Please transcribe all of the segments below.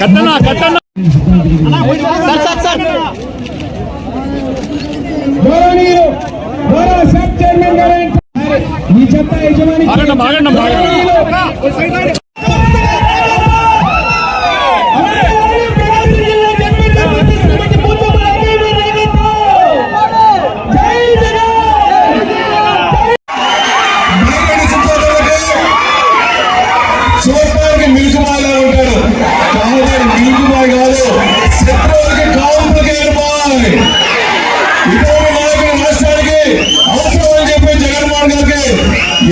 కట్టనా కట్టనా ఈ చెత్త యజమాని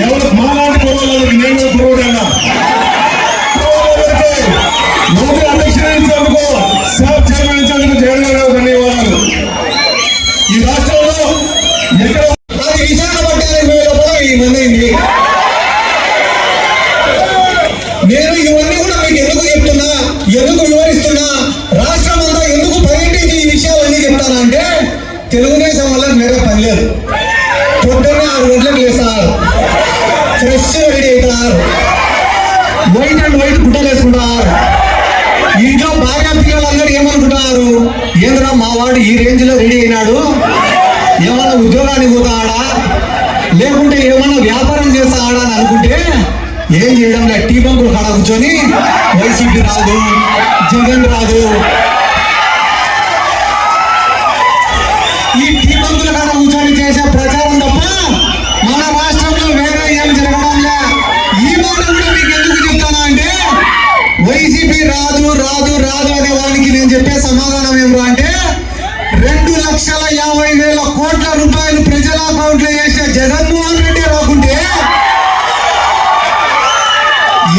ఎవరు మాలాంటి కుర్రోళ్ళకి నేను కుర్రోడైనా నూతన అధ్యక్షుడు ఇచ్చినందుకు సాబ్ చైర్మన్ ఇచ్చినందుకు జగన్ గారు ధన్యవాదాలు. ఈ రాష్ట్రంలో ఎక్కడ విశాఖపట్నానికి పోయేటప్పుడు ఈ మంది నేను ఇవన్నీ కూడా మీకు ఎందుకు చెప్తున్నా, ఎందుకు వివరిస్తున్నా, రాష్ట్రం అంతా ఎందుకు పర్యటించి ఈ విషయాలన్నీ చెప్తానా అంటే తెలుగుదేశం వల్ల వేరే పని లేదు. పొద్దున్నే 6 గంటలకు లేస్తారు, ఫ్రెష్ రెడీ అవుతారు, వైట్ అండ్ వైట్ గుట్టలు వేసుకుంటారు. ఇంట్లో భార్య పిల్లలందరూ ఏమనుకుంటున్నారు, ఏంద్రా మా వాడు ఈ రేంజ్ లో రెడీ అయినాడు, ఏమన్నా ఉద్యోగానికి పోతాడా లేకుంటే ఏమన్నా వ్యాపారం చేస్తాడా అని అనుకుంటే ఏం చేయడం లేదు. టీ బంకులు కాడ కూర్చొని వైసీపీ రాదు, జగన్ రాదు, ఈ టీ బంకుల కాడ కూర్చొని చేసే ప్రచారం తప్ప మన రాష్ట్రంలో వేరే ఏం జరగడం లే. ఈ మాట కూడా మీకు ఎందుకు చెప్తానా అంటే వైసీపీ రాదు రాదు రాదు అనే వానికి నేను చెప్పే సమాధానం ఏమరా అంటే 2,50,000 కోట్ల రూపాయలు ప్రజల అకౌంట్ లో వేసే జగన్మోహన్ రెడ్డి రాకుంటే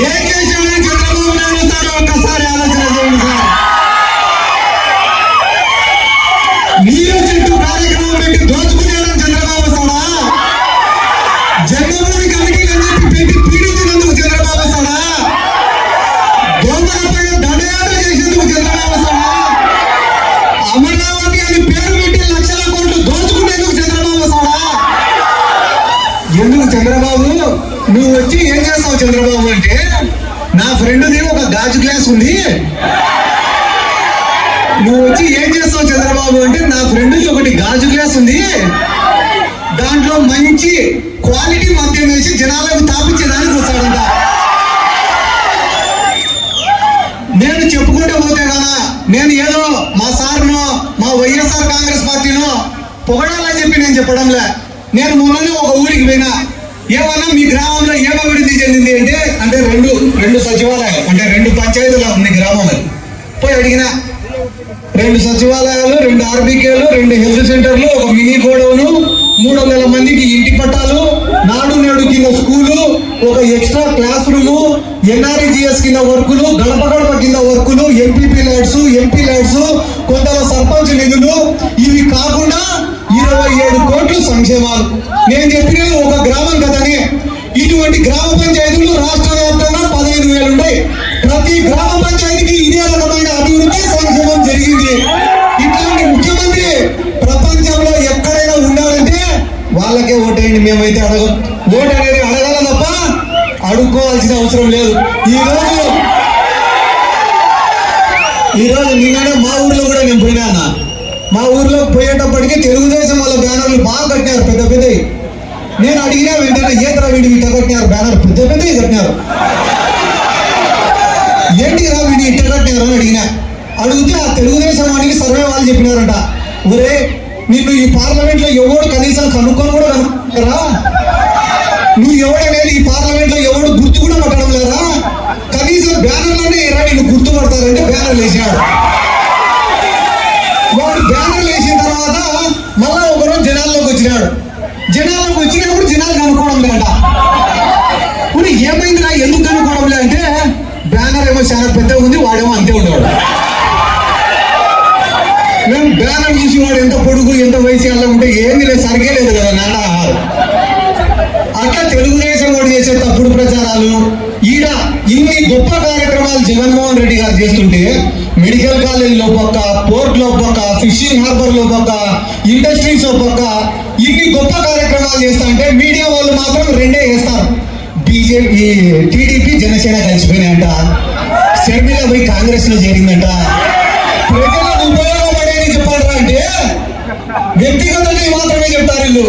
ఏం చేశాడని చంద్రబాబు నాయుడు వస్తాడో ఒక్కసారి ఆలోచన చేయండి సార్. నీరు చెట్టు కార్యక్రమం పెట్టి దోచుకునేయడం చంద్రబాబు వస్తాడా, జగన్మోహన్ కమిటీలు అని చెప్పి పెట్టి పీడించినందుకు చంద్రబాబు వస్తాడా, దొంగలపై దండయాత్ర చేసేందుకు చంద్రబాబు వస్తాడా, అమరావతి అని పేరు పెట్టి లక్షల కోట్లు దోచుకునేందుకు చంద్రబాబు వస్తాడా? ఎందుకు చంద్రబాబు నువ్వు వచ్చి ఏం చేస్తావు చంద్రబాబు అంటే, నా ఫ్రెండ్ది ఒక గాజు గ్లాస్ ఉంది, నువ్వు వచ్చి ఏం చేస్తావు చంద్రబాబు అంటే నా ఫ్రెండ్ది ఒకటి గాజు గ్లాస్ ఉంది, దాంట్లో మంచి క్వాలిటీ మద్యం వేసి జనాలకు తాపించేదానికి వస్తాడంట. నేను చెప్పుకుంటే పోతే కదా నేను ఏదో మా సార్ను మా వైఎస్ఆర్ కాంగ్రెస్ పార్టీను పొగడాలని చెప్పి నేను చెప్పడంలే. నేను మొన్ననే ఒక ఊరికి పోయినా, ఏమన్నా మీ గ్రామంలో ఏం అభివృద్ధి చెందింది అంటే రెండు సచివాలయాలు అంటే 2 పంచాయతీలు ఉంది గ్రామంలో. పోయి అడిగినా 2 సచివాలయాలు, 2 ఆర్బీకేలు, 2 హెల్త్ సెంటర్లు, ఒక మినీ గోడౌను, 300 మందికి ఇంటి పట్టాలు, నాడు నేడు కింద స్కూలు, ఒక ఎక్స్ట్రా క్లాస్ రూము, ఎన్ఆర్ఈజిఎస్ కింద వర్కులు, గడప గడప కింద వర్కులు, ఎంపీపీ ల్యాడ్స్, ఎంపీ ల్యాడ్స్, కొందరు సర్పంచ్ నిధులు, ఇవి కాకుండా 27 కోట్లు సంక్షేమాలు. నేను చెప్పినది ఒక గ్రామం కదని. ఇటువంటి గ్రామ పంచాయతీలు రాష్ట్ర వ్యాప్తంగా 15,000 ఉన్నాయి. ప్రతి గ్రామ పంచాయతీకి ఇదే రకమైన అభివృద్ధి సంక్షేమం జరిగింది. ఇట్లాంటి ముఖ్యమంత్రి ప్రపంచంలో ఎక్కడైనా ఉండాలంటే వాళ్ళకే ఓటేయండి. మేమైతే అడగం, ఓటు అనేది అడగాల తప్ప అడుక్కోవాల్సిన అవసరం లేదు. ఈరోజు నిన్ననే మా ఊర్లో కూడా నేను పోయినా. మా ఊర్లో పోయేటప్పటికీ తెలుగుదేశం వాళ్ళ బ్యానర్లు బాగా కట్టినారు, పెద్ద పెద్దవి. నేను అడిగినా వెంటనే ఏతరా వీడి ఇట్ట కట్టినారు బ్యానర్, పెద్ద పెద్దవి కట్టినారు, ఏంటి రా వీడి ఇట్ట కట్టినారు అని అడిగినా. అడిగితే ఆ తెలుగుదేశం వాడికి సర్వే వాళ్ళు చెప్పినారంట, ఒరే నిన్ను ఈ పార్లమెంట్ లో ఎవడు కనీసం కనుక్కొని కూడా కనుక్కుంటారా, నువ్వు ఎవడనేది ఈ పార్లమెంట్ లో ఎవడు గుర్తు కూడా పట్టడం లేదా, కనీసం బ్యానర్లోనే రా నిన్ను గుర్తుపడతారంటే బ్యానర్లు వేసినాడు. వాడు బ్యానర్లు వేసిన తర్వాత మళ్ళా ఒకరోజు జనాల్లోకి వచ్చినాడు. జనాల్లోకి వచ్చినప్పుడు జనాలు కనుక్కోవడం లేట. ఇప్పుడు ఏమైందిరా ఎందుకు కనుక్కోవడం లే అంటే బ్యానర్ ఏమో చాలా పెద్దగా ఉంది, వాడేమో అంతే ఉండేవాడు. మేము బ్యానర్ చూసి వాడు ఎంత పొడుగు ఎంత వయసు అలా ఉంటే ఏమీ లేదు, సరిగే లేదు కదా నాన్న. అట్లా తెలుగుదేశం వాడు చేసే తప్పుడు ప్రచారాలు, ఈడ ఇన్ని గొప్ప కార్యక్రమాలు జగన్మోహన్ రెడ్డి గారు చేస్తుంటే మెడికల్ కాలేజీలో పక్క, పోర్ట్లో పక్క, ఫిషింగ్ హార్బర్లో పక్క, ఇండస్ట్రీస్ పక్క ఇన్ని గొప్ప కార్యక్రమాలు చేస్తా అంటే మీడియా వాళ్ళు మాత్రం 2 వేస్తారు. బీజేపీ, టీడీపీ, జనసేన కలిసిపోయినాయంట. షర్మిల పోయి కాంగ్రెస్ లో చేరిందంట. ప్రజలకు ఉపయోగపడేది చెప్పారా అంటే వ్యక్తిగతంగా మాత్రమే చెప్తారు వీళ్ళు.